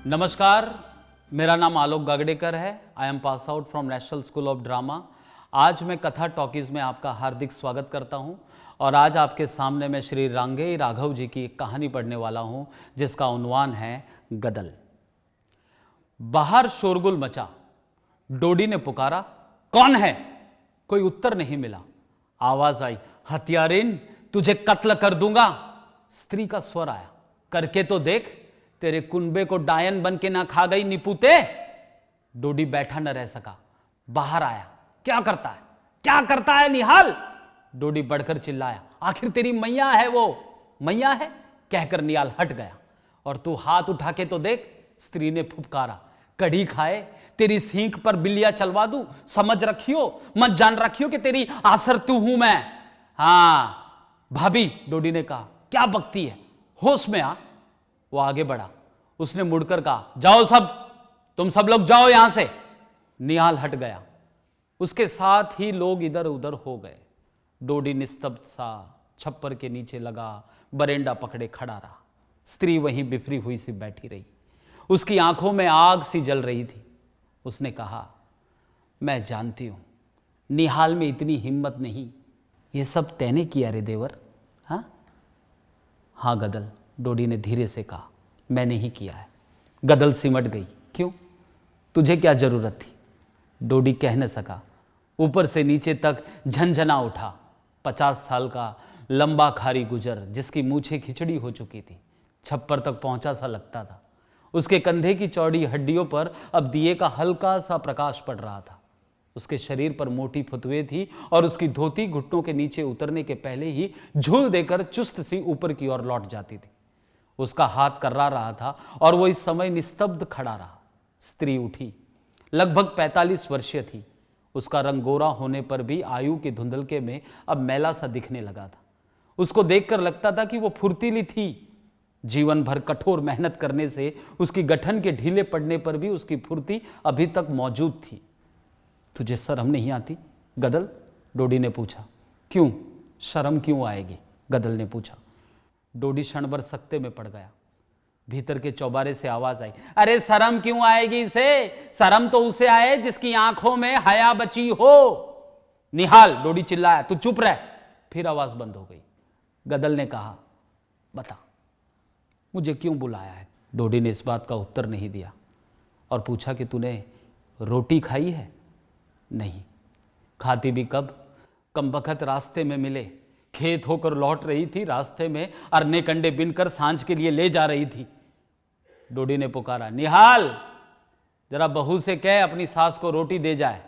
नमस्कार, मेरा नाम आलोक गागड़ेकर है। I am pass out from national school of drama. आज मैं कथा टॉकीज़ में आपका हार्दिक स्वागत करता हूं और आज आपके सामने मैं श्री रांगेय राघव जी की एक कहानी पढ़ने वाला हूं जिसका उन्वान है गदल। बाहर शोरगुल मचा। डोडी ने पुकारा, कौन है? कोई उत्तर नहीं मिला। आवाज आई, हत्यारिन, तुझे कत्ल कर दूंगा। स्त्री का स्वर आया, करके तो देख, तेरे कुनबे को डायन बन के ना खा गई निपुते। डोडी बैठा न रह सका, बाहर आया। क्या करता है, क्या करता है निहाल? डोडी बढ़कर चिल्लाया, आखिर तेरी मैया है वो। मैया है कहकर निहाल हट गया। और तू हाथ उठा के तो देख। स्त्री ने फुफकारा, कढ़ी खाए, तेरी सींख पर बिल्लियां चलवा दूं। समझ रखियो, मत जान रखियो कि तेरी आसर तू हूं मैं। हां भाभी, डोडी ने कहा, क्या बकती है, होश में आ। वो आगे बढ़ा। उसने मुड़कर कहा, जाओ सब, तुम सब लोग जाओ यहां से। निहाल हट गया। उसके साथ ही लोग इधर उधर हो गए। डोडी निस्तब्ध सा छप्पर के नीचे लगा बरेंडा पकड़े खड़ा रहा। स्त्री वहीं बिफरी हुई सी बैठी रही। उसकी आंखों में आग सी जल रही थी। उसने कहा, मैं जानती हूं निहाल में इतनी हिम्मत नहीं। ये सब तैने किया रे देवर? हाँ गदल, डोडी ने धीरे से कहा, मैंने ही किया है। गदल सिमट गई। क्यों? तुझे क्या जरूरत थी? डोडी कह न सका। ऊपर से नीचे तक झनझना उठा। 50 साल का लंबा खारी गुजर जिसकी मूछें खिचड़ी हो चुकी थी, छप्पर तक पहुंचा सा लगता था। उसके कंधे की चौड़ी हड्डियों पर अब दिए का हल्का सा प्रकाश पड़ रहा था। उसके शरीर पर मोटी फुतवे थी और उसकी धोती घुटनों के नीचे उतरने के पहले ही झूल देकर चुस्त सी ऊपर की ओर लौट जाती थी। उसका हाथ कर्रा रहा था और वो इस समय निस्तब्ध खड़ा रहा। स्त्री उठी। लगभग 45 वर्षीय थी। उसका रंग गोरा होने पर भी आयु के धुंधलके में अब मैला सा दिखने लगा था। उसको देखकर लगता था कि वो फुर्तीली थी। जीवन भर कठोर मेहनत करने से उसकी गठन के ढीले पड़ने पर भी उसकी फुर्ती अभी तक मौजूद थी। तुझे शर्म नहीं आती गदल? डोडी ने पूछा। क्यों शर्म क्यों आएगी? गदल ने पूछा। डोडी क्षण भर सकते में पड़ गया। भीतर के चौबारे से आवाज आई, अरे शर्म क्यों आएगी इसे? शर्म तो उसे आए जिसकी आंखों में हया बची हो। निहाल, डोडी चिल्लाया, तू चुप रह। फिर आवाज बंद हो गई। गदल ने कहा, बता मुझे क्यों बुलाया है? डोडी ने इस बात का उत्तर नहीं दिया और पूछा कि तूने रोटी खाई है? नहीं। खाती भी कब? कमबख्त रास्ते में मिले, खेत होकर लौट रही थी, रास्ते में अरने कंडे बिनकर सांझ के लिए ले जा रही थी। डोडी ने पुकारा, निहाल, जरा बहू से कह अपनी सास को रोटी दे जाए।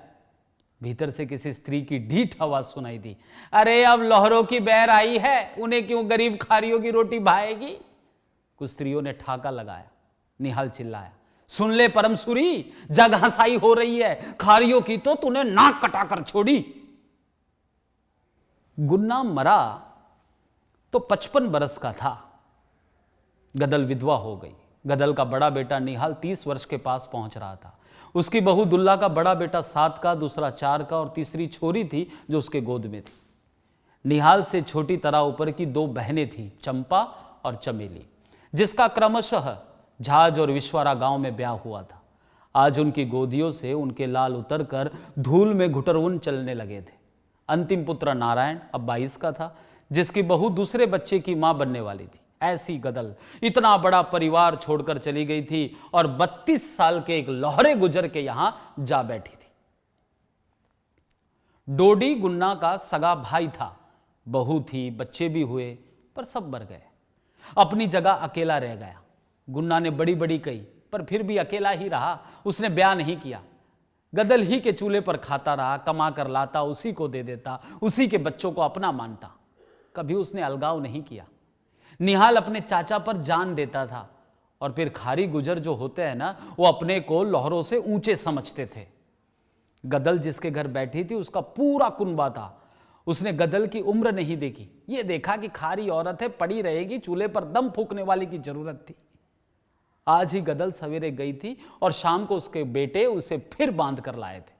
भीतर से किसी स्त्री की ढीठ आवाज सुनाई दी, अरे अब लोहरों की बैर आई है, उन्हें क्यों गरीब खारियों की रोटी भाएगी? कुछ स्त्रियों ने ठाका लगाया। निहाल चिल्लाया, सुन ले परमसुरी, जग हंसाई हो रही है, खारियों की तो तूने नाक कटाकर छोड़ी। गुन्ना मरा तो 55 बरस का था। गदल विधवा हो गई। गदल का बड़ा बेटा निहाल 30 वर्ष के पास पहुंच रहा था। उसकी बहू दुल्ला का बड़ा बेटा 7 का, दूसरा 4 का और तीसरी छोरी थी जो उसके गोद में थी। निहाल से छोटी तरह ऊपर की 2 बहनें थीं, चंपा और चमेली, जिसका क्रमशः झाज और विश्वारा गांव में ब्याह हुआ था। आज उनकी गोदियों से उनके लाल उतरकर धूल में घुटरउन चलने लगे थे। अंतिम पुत्र नारायण अब 22 का था, जिसकी बहू दूसरे बच्चे की मां बनने वाली थी। ऐसी गदल इतना बड़ा परिवार छोड़कर चली गई थी और 32 साल के एक लौहरे गुजर के यहां जा बैठी थी। डोडी गुन्ना का सगा भाई था। बहू थी, बच्चे भी हुए, पर सब मर गए। अपनी जगह अकेला रह गया। गुन्ना ने बड़ी बड़ी कही, पर फिर भी अकेला ही रहा। उसने ब्याह नहीं किया। गदल ही के चूल्हे पर खाता रहा, कमा कर लाता, उसी को दे देता, उसी के बच्चों को अपना मानता। कभी उसने अलगाव नहीं किया। निहाल अपने चाचा पर जान देता था और फिर खारी गुजर जो होते हैं ना, वो अपने को लौहरों से ऊंचे समझते थे। गदल जिसके घर बैठी थी उसका पूरा कुनबा था। उसने गदल की उम्र नहीं देखी, ये देखा कि खारी औरत है, पड़ी रहेगी, चूल्हे पर दम फूकने वाली की जरूरत थी। आज ही गदल सवेरे गई थी और शाम को उसके बेटे उसे फिर बांध कर लाए थे।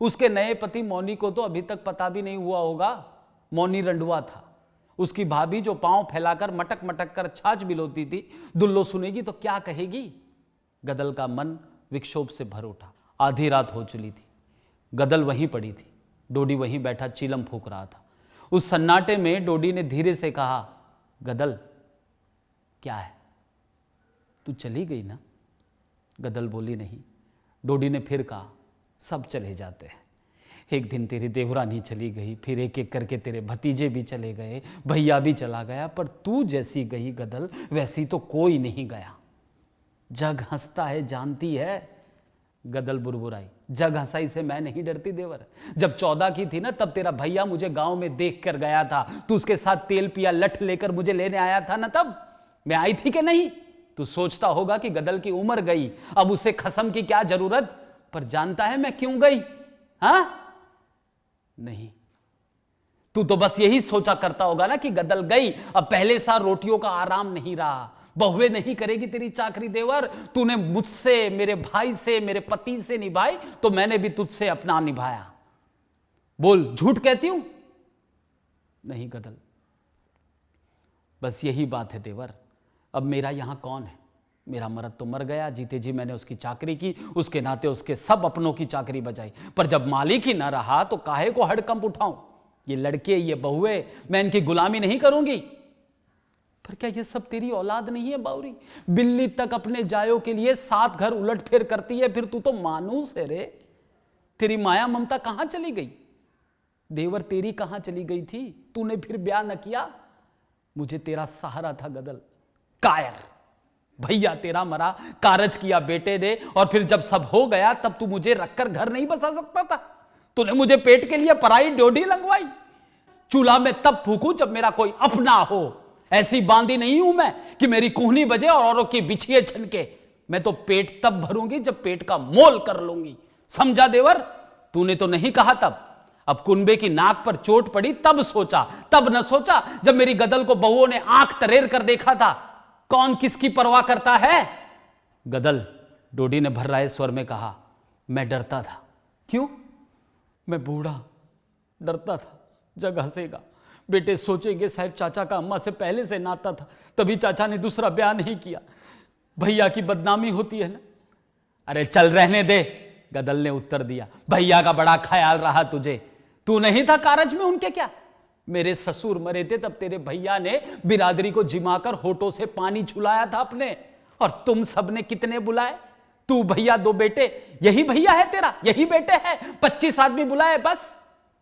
उसके नए पति मौनी को तो अभी तक पता भी नहीं हुआ होगा। मौनी रंडुआ था। उसकी भाभी जो पांव फैलाकर मटक मटक कर छाछ बिलोती थी, दुल्लो सुनेगी तो क्या कहेगी। गदल का मन विक्षोभ से भर उठा। आधी रात हो चली थी। गदल वहीं पड़ी थी, डोडी वहीं बैठा चीलम फूंक रहा था। उस सन्नाटे में डोडी ने धीरे से कहा, गदल क्या है, तू चली गई ना? गदल बोली, नहीं। डोडी ने फिर कहा, सब चले जाते हैं। एक दिन तेरी देवरानी चली गई, फिर एक एक करके तेरे भतीजे भी चले गए, भैया भी चला गया, पर तू जैसी गई गदल वैसी तो कोई नहीं गया। जग हंसता है जानती है। गदल बुरबुराई, जग हंसाई से मैं नहीं डरती देवर। जब 14 की थी ना, तब तेरा भैया मुझे गांव में देख कर गया था। तू उसके साथ तेल पिया लठ लेकर मुझे लेने आया था ना, तब मैं आई थी कि नहीं? तू सोचता होगा कि गदल की उम्र गई, अब उसे खसम की क्या जरूरत, पर जानता है मैं क्यों गई? हाँ नहीं, तू तो बस यही सोचा करता होगा ना कि गदल गई, अब पहले सा रोटियों का आराम नहीं रहा, बहुएं नहीं करेगी तेरी चाकरी देवर। तूने मुझसे, मेरे भाई से, मेरे पति से निभाई, तो मैंने भी तुझसे अपना निभाया। बोल, झूठ कहती हूं? नहीं गदल, बस यही बात है देवर। अब मेरा यहां कौन है? मेरा मर्द तो मर गया, जीते जी मैंने उसकी चाकरी की, उसके नाते उसके सब अपनों की चाकरी बजाई, पर जब मालिक ही ना रहा तो काहे को हड़कंप उठाऊं? ये लड़के, ये बहुए, मैं इनकी गुलामी नहीं करूंगी। पर क्या ये सब तेरी औलाद नहीं है बाउरी? बिल्ली तक अपने जायों के लिए 7 घर उलट फेर करती है, फिर तू तो मानूस है रे। तेरी माया ममता कहां चली गई? देवर तेरी कहां चली गई थी? तूने फिर ब्याह न किया? मुझे तेरा सहारा था गदल। कायर, भैया तेरा मरा, कारज किया बेटे ने, और फिर जब सब हो गया तब तू मुझे रखकर घर नहीं बसा सकता था? तूने मुझे पेट के लिए पराई डोडी लगवाई। चूल्हा में तब फूकूं जब मेरा कोई अपना हो। ऐसी बांदी नहीं हूं मैं कि मेरी कुहनी बजे और औरों की बिछिए छनके। मैं तो पेट तब भरूंगी जब पेट का मोल कर लूंगी, समझा देवर? तूने तो नहीं कहा तब। अब कुंबे की नाक पर चोट पड़ी तब सोचा, तब न सोचा जब मेरी गदल को बहुओं ने आंख तरेर कर देखा था। कौन किसकी परवाह करता है? गदल, डोडी ने भर्राए स्वर में कहा, मैं डरता था। क्यों? मैं बूढ़ा, डरता था जग हंसेगा, बेटे सोचेंगे साहब चाचा का अम्मा से पहले से नाता था, तभी चाचा ने दूसरा ब्याह नहीं किया, भैया की बदनामी होती है ना। अरे चल रहने दे, गदल ने उत्तर दिया, भैया का बड़ा ख्याल रहा तुझे। तू नहीं था कारज में उनके क्या? मेरे ससुर मरे थे तब तेरे भैया ने बिरादरी को जिमाकर होठों से पानी छुलाया था अपने, और तुम सबने कितने बुलाए? तू, भैया, 2 बेटे, यही भैया है तेरा, यही बेटे हैं। 25 आदमी बुलाए बस।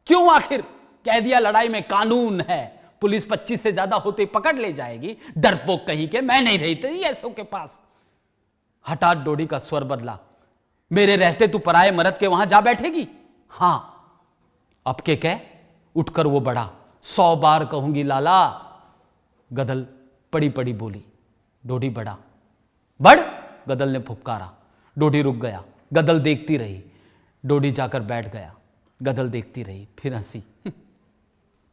क्यों? आखिर कह दिया लड़ाई में कानून है, पुलिस 25 से ज्यादा होते पकड़ ले जाएगी। डरपोक कहीं के, मैं नहीं रही थी ऐसों के पास। हठात डोडी का स्वर बदला, मेरे रहते तू पराए मर्द के वहां जा बैठेगी? हां। अब के कह, उठकर वो बढ़ा, 100 बार कहूंगी लाला। गदल पड़ी पड़ी बोली। डोडी बढ़ा। बढ़, गदल ने फुफकारा। डोडी रुक गया। गदल देखती रही। डोडी जाकर बैठ गया। गदल देखती रही, फिर हंसी।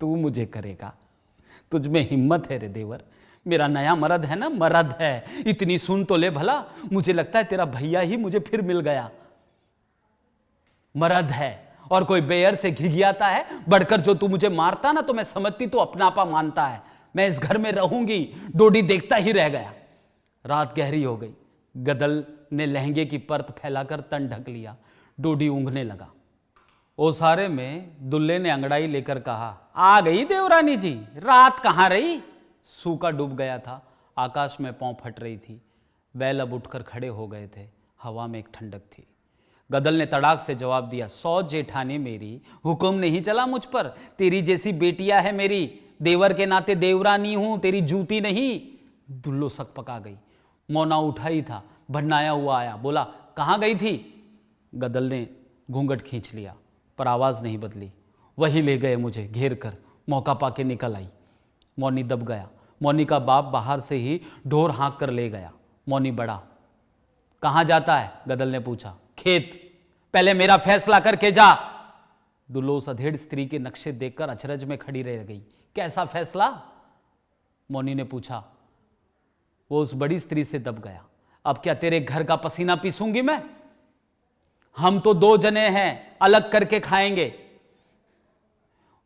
तू मुझे करेगा? तुझ में हिम्मत है रे देवर। मेरा नया मर्द है ना, मर्द है, इतनी सुन तो ले भला। मुझे लगता है तेरा भैया ही मुझे फिर मिल गया। मर्द है और कोई बेयर से घिघियाता है, बढ़कर जो तू मुझे मारता ना तो मैं समझती तो अपनापा मानता है। मैं इस घर में रहूंगी। डोडी देखता ही रह गया। रात गहरी हो गई। गदल ने लहंगे की परत फैलाकर तन ढक लिया। डोडी ऊँघने लगा। ओसारे में दुल्ले ने अंगड़ाई लेकर कहा, आ गई देवरानी जी, रात कहां रही? सूखा डूब गया था। आकाश में पौं फट रही थी। बैल अब उठकर खड़े हो गए थे। हवा में एक ठंडक थी। गदल ने तड़ाक से जवाब दिया, 100 जेठानी मेरी, हुक्म नहीं चला मुझ पर। तेरी जैसी बेटियां है मेरी, देवर के नाते देवरानी हूं, तेरी जूती नहीं। दुल्लो सक पका गई। मौना उठा ही था, भन्नाया हुआ आया, बोला, कहां गई थी? गदल ने घूंघट खींच लिया, पर आवाज नहीं बदली। वही ले गए मुझे घेर कर, मौका पाके निकल आई। मौनी दब गया। मौनी का बाप बाहर से ही ढोर हाँक कर ले गया। मौनी बढ़ा। कहां जाता है? गदल ने पूछा। खेत। पहले मेरा फैसला करके जा। दुल्लो उस अधेड़ स्त्री के नक्शे देखकर अचरज में खड़ी रह गई। कैसा फैसला? मौनी ने पूछा। वो उस बड़ी स्त्री से दब गया। अब क्या तेरे घर का पसीना पीसूंगी मैं? हम तो 2 जने हैं, अलग करके खाएंगे।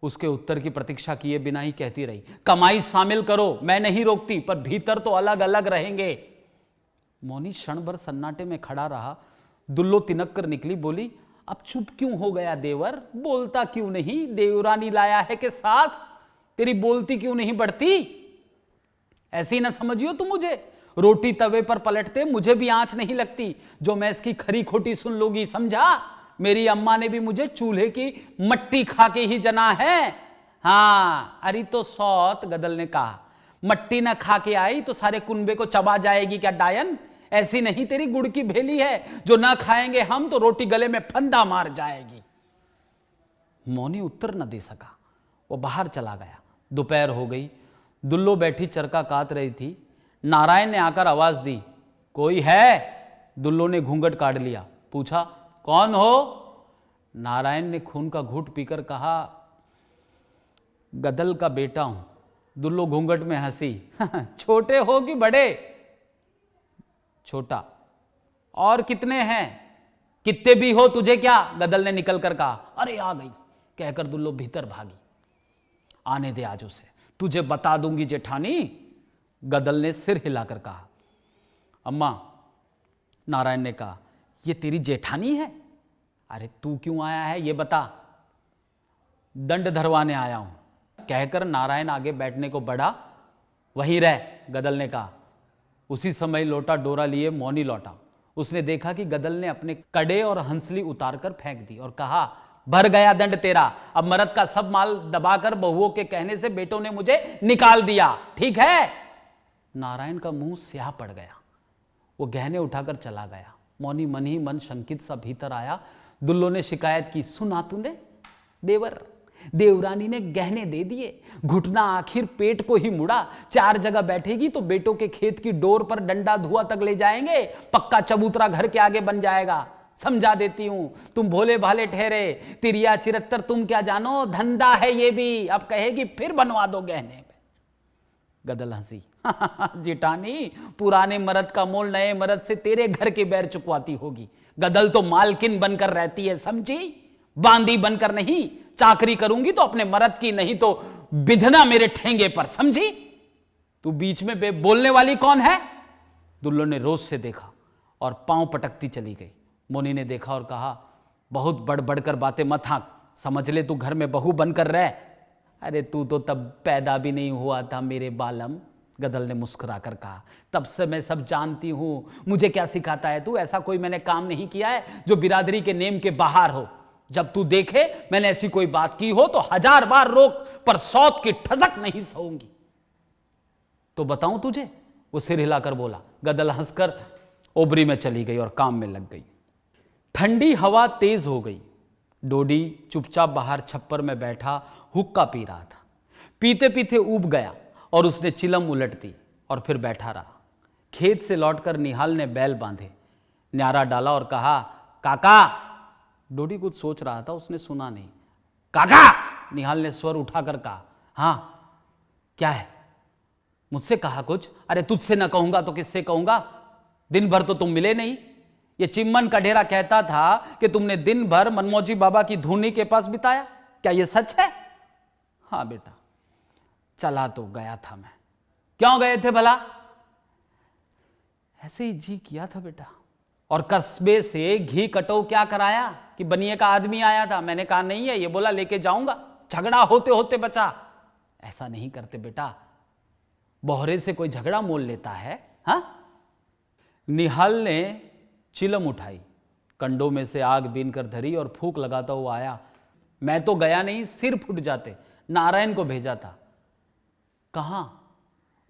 उसके उत्तर की प्रतीक्षा किए बिना ही कहती रही, कमाई शामिल करो, मैं नहीं रोकती, पर भीतर तो अलग अलग रहेंगे। मौनी क्षण भर सन्नाटे में खड़ा रहा। दुल्लो तिनक कर निकली, बोली, अब चुप क्यों हो गया देवर? बोलता क्यों नहीं? देवरानी लाया है कि सास? तेरी बोलती क्यों नहीं बढ़ती? ऐसी ना समझियो तुम मुझे। रोटी तवे पर पलटते मुझे भी आंच नहीं लगती जो मैं इसकी खरी खोटी सुन लोगी, समझा? मेरी अम्मा ने भी मुझे चूल्हे की मट्टी खा के ही जना है। हाँ, अरे तो सौत, गदल ने कहा, मट्टी ना खा के आई तो सारे कुनबे को चबा जाएगी क्या डायन? ऐसी नहीं तेरी गुड़ की भेली है, जो ना खाएंगे हम तो रोटी गले में फंदा मार जाएगी। मौनी उत्तर न दे सका, वो बाहर चला गया। दोपहर हो गई। दुल्लो बैठी चरखा काट रही थी। नारायण ने आकर आवाज दी, कोई है? दुल्लो ने घूंघट काट लिया, पूछा, कौन हो? नारायण ने खून का घूंट पीकर कहा, गदल का बेटा हूं। दुल्लो घूंघट में हंसी, छोटे हो कि बड़े? छोटा। और कितने हैं? कितने भी हो तुझे क्या? गदल ने निकल कर कहा। अरे आ गई, कहकर दुल्लो भीतर भागी। आने दे आज उसे, तुझे बता दूंगी जेठानी, गदल ने सिर हिलाकर कहा। अम्मा, नारायण ने कहा, ये तेरी जेठानी है? अरे तू क्यों आया है ये बता। दंड धरवाने आया हूं, कहकर नारायण आगे बैठने को बढ़ा। वहीं रह, गदल ने कहा। उसी समय लोटा डोरा लिए मौनी लौटा। उसने देखा कि गदल ने अपने कड़े और हंसली उतारकर फेंक दी और कहा, भर गया दंड तेरा। अब मरद का सब माल दबाकर बहुओं के कहने से बेटों ने मुझे निकाल दिया, ठीक है? नारायण का मुंह स्याह पड़ गया। वो गहने उठाकर चला गया। मौनी मन ही मन शंकित सा भीतर आया। दुल्लो ने शिकायत की, सुना तूने देवर, देवरानी ने गहने दे दिए, घुटना आखिर पेट को ही मुड़ा। 4 जगह बैठेगी तो बेटों के खेत की डोर पर डंडा धुआ तक ले जाएंगे, पक्का चबूतरा घर के आगे बन जाएगा। समझा देती हूं, तुम भोले भाले ठहरे, तिरिया चिरत्तर तुम क्या जानो, धंधा है ये भी। अब कहेगी फिर बनवा दो गहने। गदल हंसी, जिटानी, पुराने मर्द का मोल नए मर्द से तेरे घर के बैर चुकवाती होगी। गदल तो मालकिन बनकर रहती है, समझी? बांदी बनकर नहीं। चाकरी करूंगी तो अपने मर्द की, नहीं तो बिधना मेरे ठेंगे पर, समझी? तू बीच में बोलने वाली कौन है? दुल्लो ने रोज से देखा और पांव पटकती चली गई। मोनी ने देखा और कहा, बहुत बढ़ बढ़कर बातें मत हाँक, समझ ले तू घर में बहू बनकर रह। अरे तू तो तब पैदा भी नहीं हुआ था मेरे बालम, गदल ने मुस्कुरा कर कहा। तब से मैं सब जानती हूं, मुझे क्या सिखाता है तू? ऐसा कोई मैंने काम नहीं किया है जो बिरादरी के नेम के बाहर हो। जब तू देखे मैंने ऐसी कोई बात की हो तो 1000 बार रोक, पर सौत की ठसक नहीं सहूंगी। तो बताऊं तुझे? वो सिर हिलाकर बोला। गदल हंसकर ओबरी में चली गई और काम में लग गई। ठंडी हवा तेज हो गई। डोडी चुपचाप बाहर छप्पर में बैठा हुक्का पी रहा था। पीते पीते ऊब गया और उसने चिलम उलट दी और फिर बैठा रहा। खेत से लौटकर निहाल ने बैल बांधे, न्यारा डाला और कहा, काका। डोडी कुछ सोच रहा था, उसने सुना नहीं। काका, निहाल ने स्वर उठाकर कहा। हाँ, क्या है? मुझसे कहा कुछ? अरे तुझसे ना कहूंगा तो किससे कहूंगा? दिन भर तो तुम मिले नहीं। ये चिम्मन का ढेरा कहता था कि तुमने दिन भर मनमोजी बाबा की धूनी के पास बिताया, क्या ये सच है? हाँ बेटा, चला तो गया था मैं। क्यों गए थे भला? ऐसे ही जी किया था बेटा। और कस्बे से घी कटो क्या कराया कि बनिए का आदमी आया था? मैंने कहा नहीं है, ये बोला लेके जाऊंगा। झगड़ा होते होते बचा। ऐसा नहीं करते बेटा, बोहरे से कोई झगड़ा मोल लेता है? हाँ? निहाल ने चिलम उठाई, कंडों में से आग बीन कर धरी और फूंक लगाता हुआ आया। मैं तो गया नहीं, सिर फूट जाते। नारायण को भेजा था। कहां?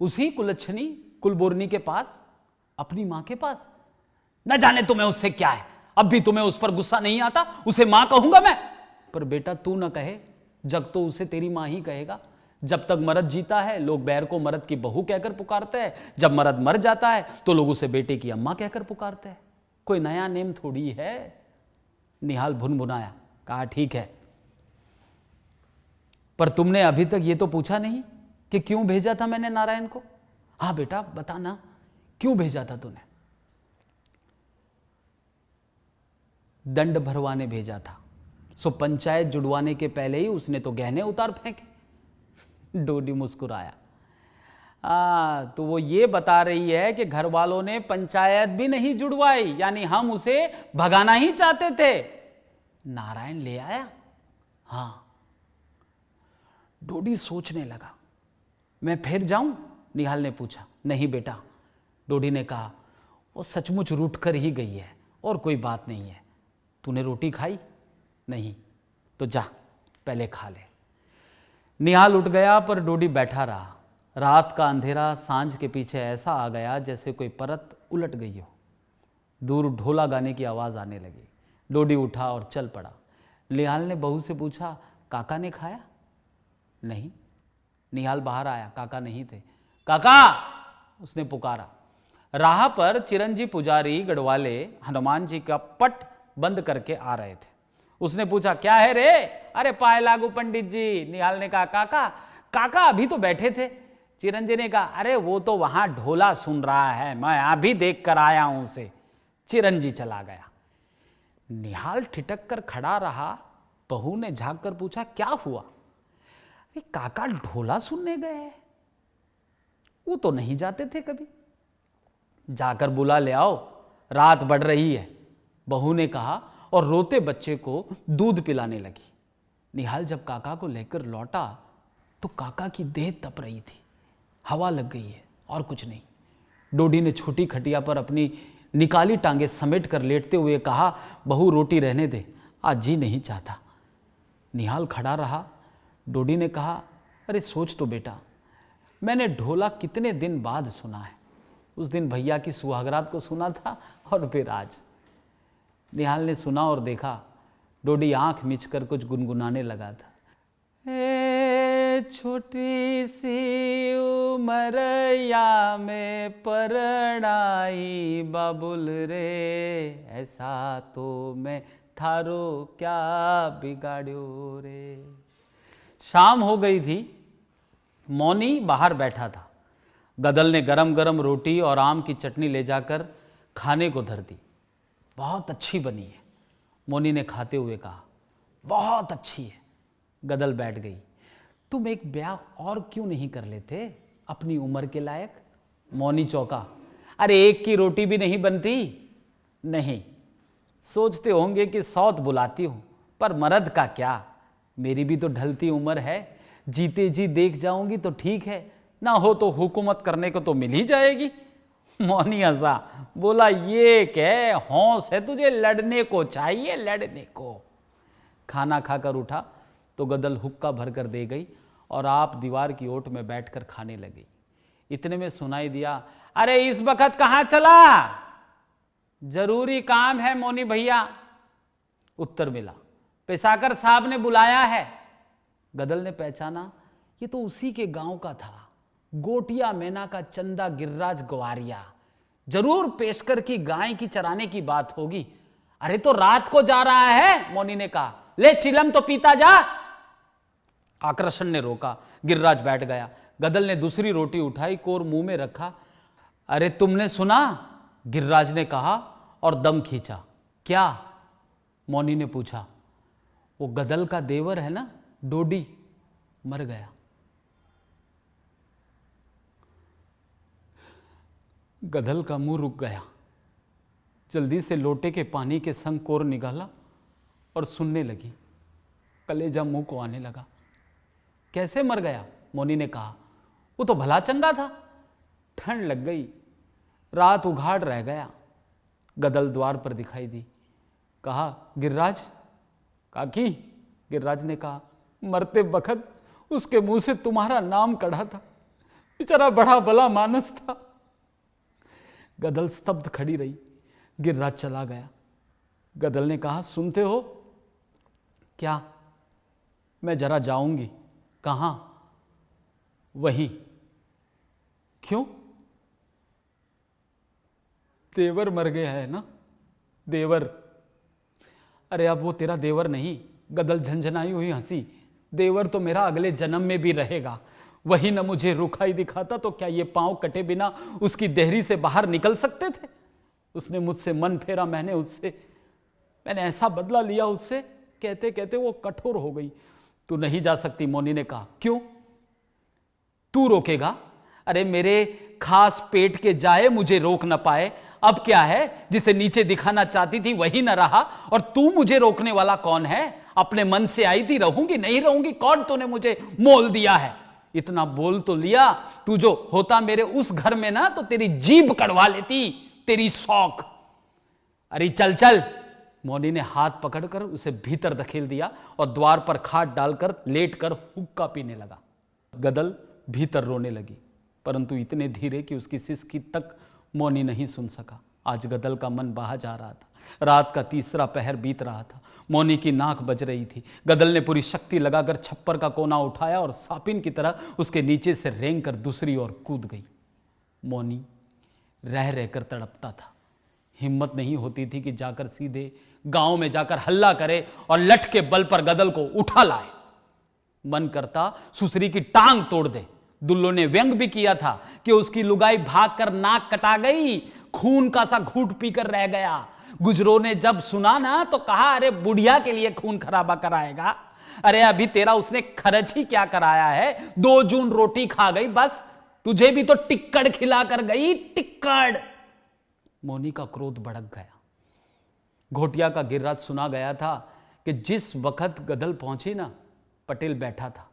उसी कुलच्छनी कुलबोरनी के पास, अपनी मां के पास। न जाने तुम्हें उससे क्या है, अब भी तुम्हें उस पर गुस्सा नहीं आता? उसे मां कहूंगा मैं? पर बेटा तू न कहे, जग तो उसे तेरी मां ही कहेगा। जब तक मर्द जीता है लोग बैर को मर्द की बहू कहकर पुकारते हैं, जब मर्द मर जाता है तो लोग उसे बेटे की अम्मा कहकर पुकारते हैं। कोई नया नेम थोड़ी है। निहाल भुनभुनाया, कहा ठीक है, पर तुमने अभी तक ये तो पूछा नहीं कि क्यों भेजा था मैंने नारायण को? हाँ बेटा बताना, क्यों भेजा था तूने? दंड भरवाने भेजा था। सो पंचायत जुड़वाने के पहले ही उसने तो गहने उतार फेंके। डोडी मुस्कुराया। तो वो ये बता रही है कि घर वालों ने पंचायत भी नहीं जुड़वाई, यानी हम उसे भगाना ही चाहते थे। नारायण ले आया? हाँ। डोडी सोचने लगा। मैं फिर जाऊं? निहाल ने पूछा। नहीं बेटा, डोडी ने कहा, वो सचमुच रूठ कर ही गई है और कोई बात नहीं है। तूने रोटी खाई? नहीं। तो जा पहले खा ले। निहाल उठ गया पर डोडी बैठा रहा। रात का अंधेरा सांझ के पीछे ऐसा आ गया जैसे कोई परत उलट गई हो। दूर ढोला गाने की आवाज़ आने लगी। डोडी उठा और चल पड़ा। निहाल ने बहू से पूछा, काका ने खाया? नहीं। निहाल बाहर आया, काका नहीं थे। काका, उसने पुकारा। राह पर चिरंजी पुजारी गढ़वाले हनुमान जी का पट बंद करके आ रहे थे। उसने पूछा, क्या है रे? अरे पाए लागू पंडित जी। निहाल ने कहा, काका? काका अभी तो बैठे थे। चिरंजी ने कहा, अरे वो तो वहां ढोला सुन रहा है, मैं अभी देख कर आया हूं उसे। चिरंजी चला गया। निहाल ठिठक कर खड़ा रहा। बहू ने झांक कर पूछा, क्या हुआ? अरे काका ढोला सुनने गए? वो तो नहीं जाते थे कभी। जाकर बुला ले आओ, रात बढ़ रही है, बहू ने कहा और रोते बच्चे को दूध पिलाने लगी। निहाल जब काका को लेकर लौटा तो काका की देह तप रही थी। हवा लग गई है और कुछ नहीं। डोडी ने छोटी खटिया पर अपनी निकाली टांगे समेट कर लेटते हुए कहा, बहू रोटी रहने दे, आज जी नहीं चाहता। निहाल खड़ा रहा। डोडी ने कहा, अरे सोच तो बेटा, मैंने ढोला कितने दिन बाद सुना है। उस दिन भैया की सुहागरात को सुना था और फिर आज। निहाल ने सुना और देखा डोडी आंख मिचकर कुछ गुनगुनाने लगा था। छोटी सी उमरिया में परणाई बाबुल रे, ऐसा तो मैं थारो क्या बिगाड़ो रे। शाम हो गई थी। मौनी बाहर बैठा था। गदल ने गरम गरम रोटी और आम की चटनी ले जाकर खाने को धर दी। बहुत अच्छी बनी है, मौनी ने खाते हुए कहा। बहुत अच्छी है। गदल बैठ गई। तुम एक ब्याह और क्यों नहीं कर लेते अपनी उम्र के लायक? मौनी चौंका। अरे एक की रोटी भी नहीं बनती? नहीं। सोचते होंगे कि सौत बुलाती हूं, पर मर्द का क्या, मेरी भी तो ढलती उम्र है। जीते जी देख जाऊंगी तो ठीक है, ना हो तो हुकूमत करने को तो मिल ही जाएगी। मौनी हंसा, बोला, ये क्या हौस है तुझे, लड़ने को चाहिए, लड़ने को। खाना खाकर उठा तो गदल हुक्का भरकर दे गई और आप दीवार की ओट में बैठकर खाने लगी। इतने में सुनाई दिया, अरे इस वक्त कहां चला? जरूरी काम है मौनी भैया। उत्तर मिला, पेशाकर साहब ने बुलाया है। गदल ने पहचाना, ये तो उसी के गांव का था, गोटिया मैना का चंदा गिर्राज ग्वारिया। जरूर पेशकर की गाय की चराने की बात होगी। अरे तो रात को जा रहा है, मौनी ने कहा, ले चिलम तो पीता जा। आकर्षण ने रोका। गिर्राज बैठ गया। गदल ने दूसरी रोटी उठाई, कोर मुंह में रखा। अरे तुमने सुना? गिर्राज ने कहा और दम खींचा। क्या? मौनी ने पूछा। वो गदल का देवर है ना, डोडी, मर गया। गदल का मुंह रुक गया। जल्दी से लोटे के पानी के संग कोर निकाला और सुनने लगी। कलेजा मुंह को आने लगा। कैसे मर गया? मौनी ने कहा। वो तो भला चंगा था। ठंड लग गई, रात उघाड़ रह गया। गदल द्वार पर दिखाई दी। कहा, गिर्राज। काकी, गिर्राज ने कहा, मरते बखत उसके मुंह से तुम्हारा नाम कढ़ा था। बेचारा बड़ा भला मानस था। गदल स्तब्ध खड़ी रही। गिर्राज चला गया। गदल ने कहा, सुनते हो? क्या? मैं जरा जाऊंगी। कहां? वहीं। क्यों? देवर मर गया है ना, देवर। अरे अब वो तेरा देवर नहीं। गदल झंझनाई हुई हंसी। देवर तो मेरा अगले जन्म में भी रहेगा। वही न मुझे रुखाई दिखाता तो क्या ये पांव कटे बिना उसकी देहरी से बाहर निकल सकते थे? उसने मुझसे मन फेरा, मैंने ऐसा बदला लिया उससे। कहते कहते वो कठोर हो गई। तू नहीं जा सकती, मौनी ने कहा। क्यों? तू रोकेगा? अरे मेरे खास पेट के जाए मुझे रोक न पाए, अब क्या है, जिसे नीचे दिखाना चाहती थी वही न रहा, और तू मुझे रोकने वाला कौन है? अपने मन से आई थी, रहूंगी नहीं रहूंगी, कौन तूने मुझे मोल दिया है? इतना बोल तो लिया, तू जो होता मेरे उस घर में ना तो तेरी जीभ कड़वा लेती, तेरी शौक। अरे चल चल। मौनी ने हाथ पकड़कर उसे भीतर धकेल दिया और द्वार पर खाट डालकर लेटकर हुक्का पीने लगा। गदल भीतर रोने लगी, परंतु इतने धीरे कि उसकी सिसकी तक मौनी नहीं सुन सका। आज गदल का मन बहा जा रहा था। रात का तीसरा पहर बीत रहा था। मौनी की नाक बज रही थी। गदल ने पूरी शक्ति लगाकर छप्पर का कोना उठाया और सापिन की तरह उसके नीचे से रेंग कर दूसरी ओर कूद गई। मौनी रह रहकर तड़पता था। हिम्मत नहीं होती थी कि जाकर सीधे गांव में जाकर हल्ला करे और लठ के बल पर गदल को उठा लाए। मन करता सुसरी की टांग तोड़ दे। दुल्लो ने व्यंग भी किया था कि उसकी लुगाई भागकर नाक कटा गई, खून का सा घूंट पीकर रह गया। गुजरों ने जब सुना ना तो कहा, अरे बुढ़िया के लिए खून खराबा कराएगा? अरे अभी तेरा उसने खर्च ही क्या कराया है, 2 जून रोटी खा गई बस, तुझे भी तो टिक्कड़ खिला कर गई, टिक्कड़। मौनी का क्रोध भड़क गया। घोटिया का गिर्राज सुना गया था कि जिस वक्त गदल पहुंची ना, पटेल बैठा था।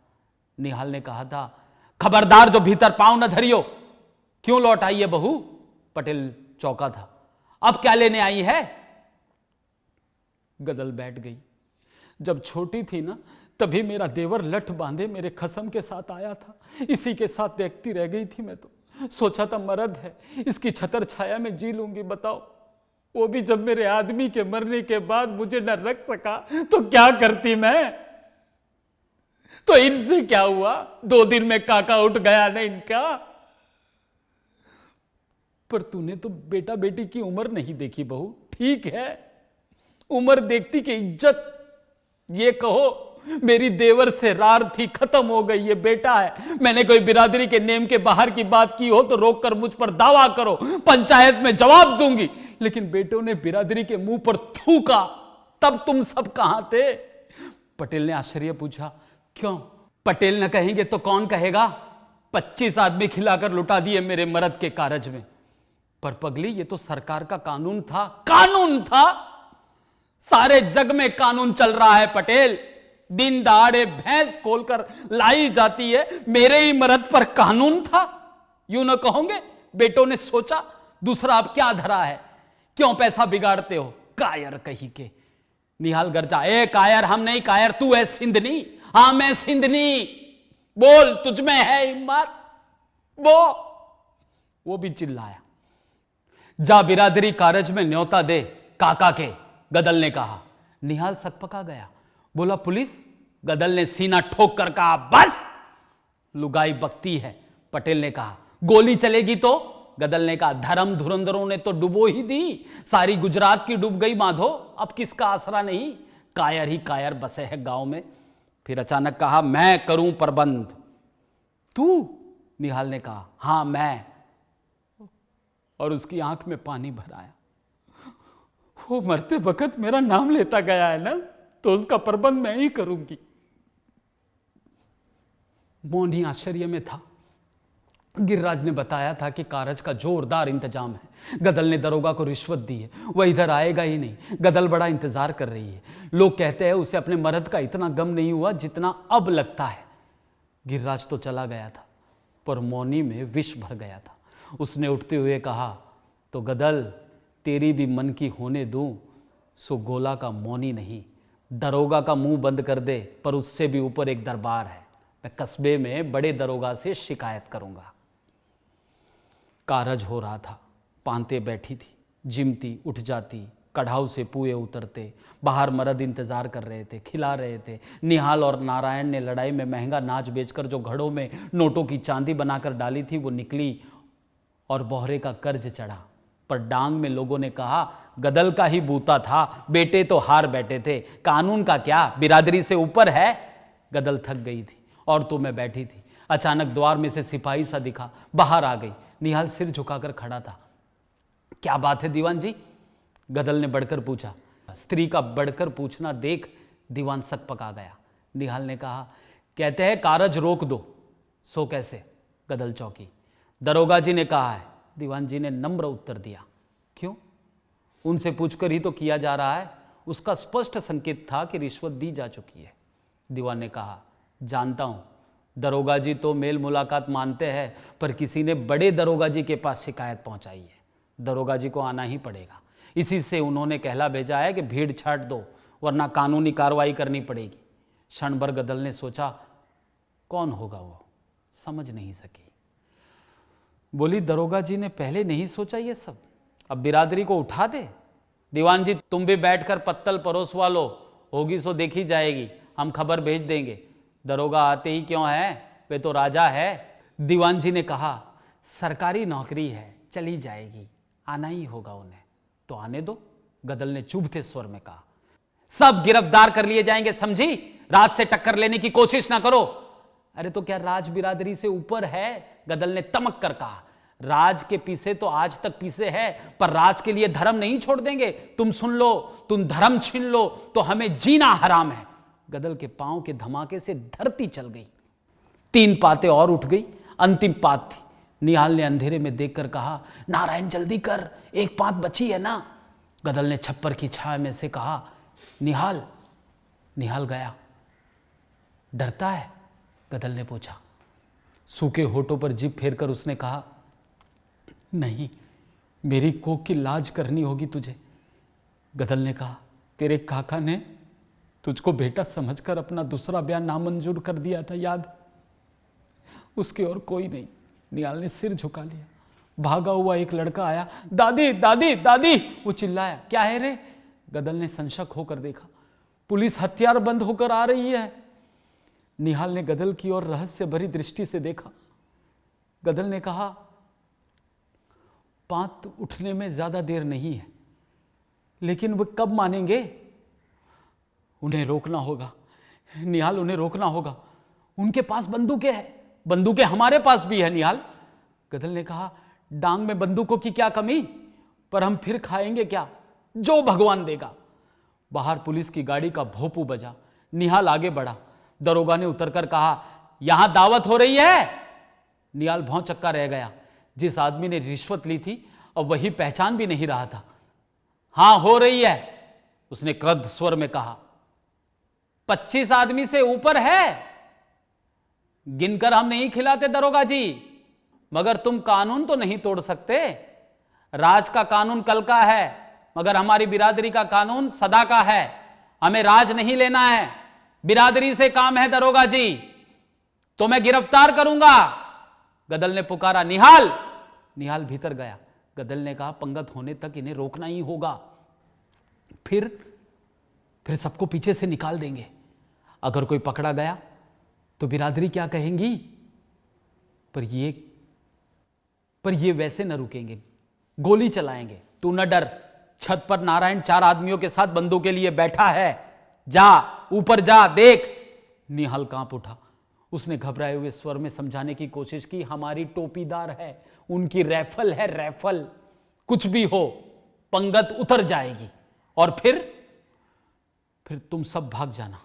निहाल ने कहा था, खबरदार जो भीतर पांव न धरियो। क्यों लौट आई है बहू? पटेल चौंका था। अब क्या लेने आई है? गदल बैठ गई। जब छोटी थी ना तभी मेरा देवर लठ बांधे मेरे खसम के साथ आया था, इसी के साथ देखती रह गई थी। मैं तो सोचा था मर्द है, इसकी छतर छाया में जी लूंगी। बताओ, वो भी जब मेरे आदमी के मरने के बाद मुझे न रख सका तो क्या करती मैं? तो इनसे क्या हुआ? 2 दिन में काका उठ गया ना इनका। पर तूने तो बेटा बेटी की उम्र नहीं देखी बहू। ठीक है, उम्र देखती कि इज्जत। ये कहो मेरी देवर से रार थी, खत्म हो गई, ये बेटा है। मैंने कोई बिरादरी के नेम के बाहर की बात की हो तो रोककर मुझ पर दावा करो, पंचायत में जवाब दूंगी। लेकिन बेटों ने बिरादरी के मुंह पर थूका, तब तुम सब कहां थे? पटेल ने आश्चर्य पूछा। क्यों? पटेल न कहेंगे तो कौन कहेगा? 25 आदमी खिलाकर लुटा दिए मेरे मर्द के कारज में। पर पगली, ये तो सरकार का कानून था। कानून था? सारे जग में कानून चल रहा है पटेल। दिन दहाड़े भैंस खोलकर लाई जाती है, मेरे ही मर्द पर कानून था? यूं न कहोगे बेटों ने सोचा दूसरा अब क्या धरा है? क्यों पैसा बिगाड़ते हो? कायर कही के। निहाल गरजा, ए कायर? हम नहीं कायर, तू है सिंधनी। हां मैं सिंधनी। बोल, तुझ में है हिम्मत? वो भी चिल्लाया। जा बिरादरी कारज में न्योता दे काका के, गदल ने कहा। निहाल सकपका गया। बोला, पुलिस? गदल ने सीना ठोक कर कहा, बस, लुगाई बकती है। पटेल ने कहा, गोली चलेगी तो? गदल ने कहा, धर्म धुरंधरों ने तो डुबो ही दी, सारी गुजरात की डूब गई माधो, अब किसका आसरा नहीं। कायर ही कायर बसे है गांव में। फिर अचानक कहा, मैं करूं प्रबंध। तू? निहाल ने कहा, हां मैं। और उसकी आंख में पानी भर आया। वो मरते वक्त मेरा नाम लेता गया है ना, तो उसका प्रबंध मैं ही करूंगी। मौनी आश्चर्य में था। गिरिराज ने बताया था कि कारज का जोरदार इंतजाम है। गदल ने दरोगा को रिश्वत दी है, वह इधर आएगा ही नहीं। गदल बड़ा इंतजार कर रही है। लोग कहते हैं उसे अपने मर्द का इतना गम नहीं हुआ जितना अब लगता है। गिरिराज तो चला गया था, पर मौनी में विष भर गया था। उसने उठते हुए कहा, तो गदल, तेरी भी मन की होने दूं, सो गोला का मौनी नहीं, दरोगा का मुंह बंद कर दे। पर उससे भी ऊपर एक दरबार है, मैं कस्बे में बड़े दरोगा से शिकायत करूंगा। कारज हो रहा था। पांते बैठी थी, जिमती, उठ जाती, कढ़ाऊ से पुए उतरते। बाहर मर्द इंतजार कर रहे थे, खिला रहे थे। निहाल और नारायण ने लड़ाई में महंगा नाच बेचकर जो घड़ों में नोटों की चांदी बनाकर डाली थी वो निकली और बोहरे का कर्ज चढ़ा। पर डांग में लोगों ने कहा, गदल का ही बूता था, बेटे तो हार बैठे थे, कानून का क्या, बिरादरी से ऊपर है। गदल थक गई थी और तो मैं बैठी थी। अचानक द्वार में से सिपाही सा दिखा, बाहर आ गई। निहाल सिर झुकाकर खड़ा था। क्या बात है दीवान जी? गदल ने बढ़कर पूछा। स्त्री का बढ़कर पूछना देख दीवान सकपका गया। निहाल ने कहा, कहते हैं कारज रोक दो। सो कैसे? गदल चौकी। दरोगा जी ने कहा है। दीवान जी ने नम्र उत्तर दिया। क्यों? उनसे पूछकर ही तो किया जा रहा है। उसका स्पष्ट संकेत था कि रिश्वत दी जा चुकी है। दीवान ने कहा, जानता हूं दरोगा जी तो मेल मुलाकात मानते हैं, पर किसी ने बड़े दरोगा जी के पास शिकायत पहुंचाई है। दरोगा जी को आना ही पड़ेगा। इसी से उन्होंने कहला भेजा है कि भीड़ छाट दो, वरना कानूनी कार्रवाई करनी पड़ेगी। क्षण भर गदल ने सोचा, कौन होगा वो? समझ नहीं सकी। बोली, दरोगा जी ने पहले नहीं सोचा ये सब? अब बिरादरी को उठा दे। दीवान जी, तुम भी बैठकर पत्तल परोसवा लो, होगी सो देखी जाएगी, हम खबर भेज देंगे। दरोगा आते ही क्यों है, वे तो राजा है। दीवान जी ने कहा, सरकारी नौकरी है, चली जाएगी, आना ही होगा उन्हें। तो आने दो, गदल ने चुभते स्वर में कहा। सब गिरफ्तार कर लिए जाएंगे, समझी? राज से टक्कर लेने की कोशिश ना करो। अरे तो क्या राज बिरादरी से ऊपर है? गदल ने तमक कर कहा। राज के पीछे तो आज तक पीछे है, पर राज के लिए धर्म नहीं छोड़ देंगे। तुम सुन लो, तुम धर्म छीन लो तो हमें जीना हराम है। गदल के पांव के धमाके से धरती चल गई। 3 पातें और उठ गई। अंतिम पात थी। निहाल ने अंधेरे में देखकर कहा, नारायण जल्दी कर, एक पात बची है ना। गदल ने छप्पर की छाया में से कहा, निहाल। निहाल गया। डरता है? गदल ने पूछा। सूखे होठों पर जीभ फेरकर उसने कहा, नहीं, मेरी कोख की लाज करनी होगी तुझे। गदल ने कहा, तेरे काका ने तुझको बेटा समझकर अपना दूसरा ब्याह नामंजूर कर दिया था, याद? उसकी और कोई नहीं। निहाल ने सिर झुका लिया। भागा हुआ एक लड़का आया। दादी दादी दादी, वो चिल्लाया। क्या है रे? गदल ने संशक होकर देखा। पुलिस हथियार बंद होकर आ रही है। निहाल ने गदल की ओर रहस्य भरी दृष्टि से देखा। गदल ने कहा, पात उठने में ज्यादा देर नहीं है, लेकिन वे कब मानेंगे? उन्हें रोकना होगा निहाल, उन्हें रोकना होगा। उनके पास बंदूकें हैं। बंदूकें हमारे पास भी है निहाल। गदल ने कहा, डांग में बंदूकों की क्या कमी, पर हम फिर खाएंगे क्या? जो भगवान देगा। बाहर पुलिस की गाड़ी का भोंपू बजा। निहाल आगे बढ़ा। दरोगा ने उतरकर कहा, यहां दावत हो रही है। निहाल भौंचक्का रह गया। जिस आदमी ने रिश्वत ली थी अब वही पहचान भी नहीं रहा था। हां हो रही है, उसने क्रुद्ध स्वर में कहा। 25 आदमी से ऊपर है। गिनकर हम नहीं खिलाते दरोगा जी, मगर तुम कानून तो नहीं तोड़ सकते। राज का कानून कल का है, मगर हमारी बिरादरी का कानून सदा का है। हमें राज नहीं लेना है, बिरादरी से काम है दरोगा जी। तो मैं गिरफ्तार करूंगा। गदल ने पुकारा, निहाल। निहाल भीतर गया। गदल ने कहा, पंगत होने तक इन्हें रोकना ही होगा, फिर सबको पीछे से निकाल देंगे। अगर कोई पकड़ा गया तो बिरादरी क्या कहेंगी? पर ये वैसे न रुकेंगे, गोली चलाएंगे। तू न डर। छत पर नारायण 4 आदमियों के साथ बंदूक के लिए बैठा है। जा, ऊपर जा, देख। निहाल कांप उठा। उसने घबराए हुए स्वर में समझाने की कोशिश की, हमारी टोपीदार है, उनकी राइफल है, राइफल। कुछ भी हो, पंगत उतर जाएगी और फिर तुम सब भाग जाना।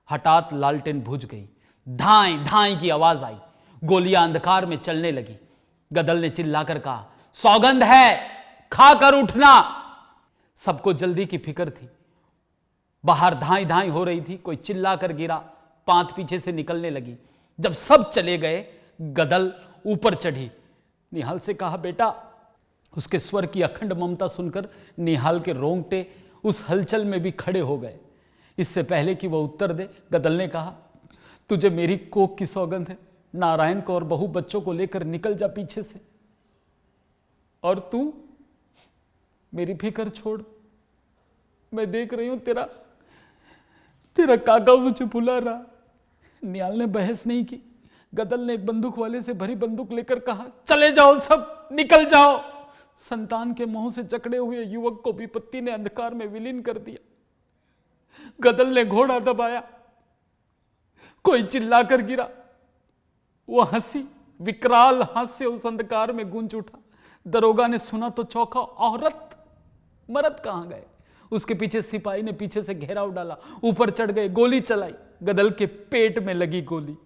हठात लालटेन बुझ गई। धाई धाई की आवाज आई। गोलियां अंधकार में चलने लगी। गदल ने चिल्लाकर कहा, सौगंध है, खाकर उठना। सबको जल्दी की फिक्र थी। बाहर धाई धाई हो रही थी। कोई चिल्लाकर गिरा, पांत पीछे से निकलने लगी। जब सब चले गए, गदल ऊपर चढ़ी। निहाल से कहा, बेटा। उसके स्वर की अखंड ममता सुनकर निहाल के रोंगटे उस हलचल में भी खड़े हो गए। इससे पहले कि वह उत्तर दे, गदल ने कहा, तुझे मेरी कोख की सौगंध है, नारायण को और बहु बच्चों को लेकर निकल जा पीछे से। और तू मेरी फिक्र छोड़। मैं देख रही हूं तेरा काका मुझे बुला रहा। निहाल ने बहस नहीं की। गदल ने एक बंदूक वाले से भरी बंदूक लेकर कहा, चले जाओ सब, निकल जाओ। संतान के मोह से जकड़े हुए युवक को विपत्ति ने अंधकार में विलीन कर दिया। गदल ने घोड़ा दबाया। कोई चिल्लाकर गिरा। वो हंसी, विकराल हास्य उस अंधकार में गूंज उठा। दरोगा ने सुना तो चौंका, औरत, मर्द कहां गए? उसके पीछे सिपाही ने पीछे से घेराव डाला, ऊपर चढ़ गए, गोली चलाई। गदल के पेट में लगी गोली।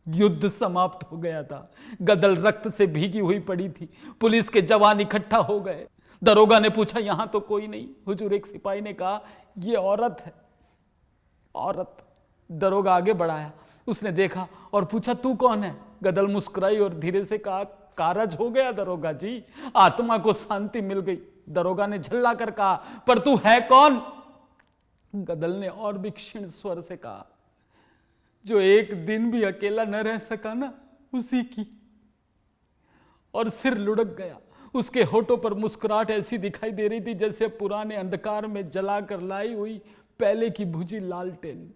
युद्ध समाप्त हो गया था। गदल रक्त से भीगी हुई पड़ी थी। पुलिस के जवान इकट्ठा हो गए। दरोगा ने पूछा, यहां तो कोई नहीं। हुजूर, एक सिपाही ने कहा, यह औरत है। औरत। दरोगा आगे बढ़ाया। उसने देखा और पूछा, तू कौन है? गदल मुस्कुराई और धीरे से कहा, कारज हो गया दरोगा जी, आत्मा को शांति मिल गई। दरोगा ने झल्ला कर कहा, पर तू है कौन? गदल ने और भी क्षीण स्वर से कहा, जो एक दिन भी अकेला न रह सका ना, उसी की। और सिर लुढ़क गया। उसके होठों पर मुस्कुराहट ऐसी दिखाई दे रही थी जैसे पुराने अंधकार में जलाकर लाई हुई पहले की बुझी लालटेन।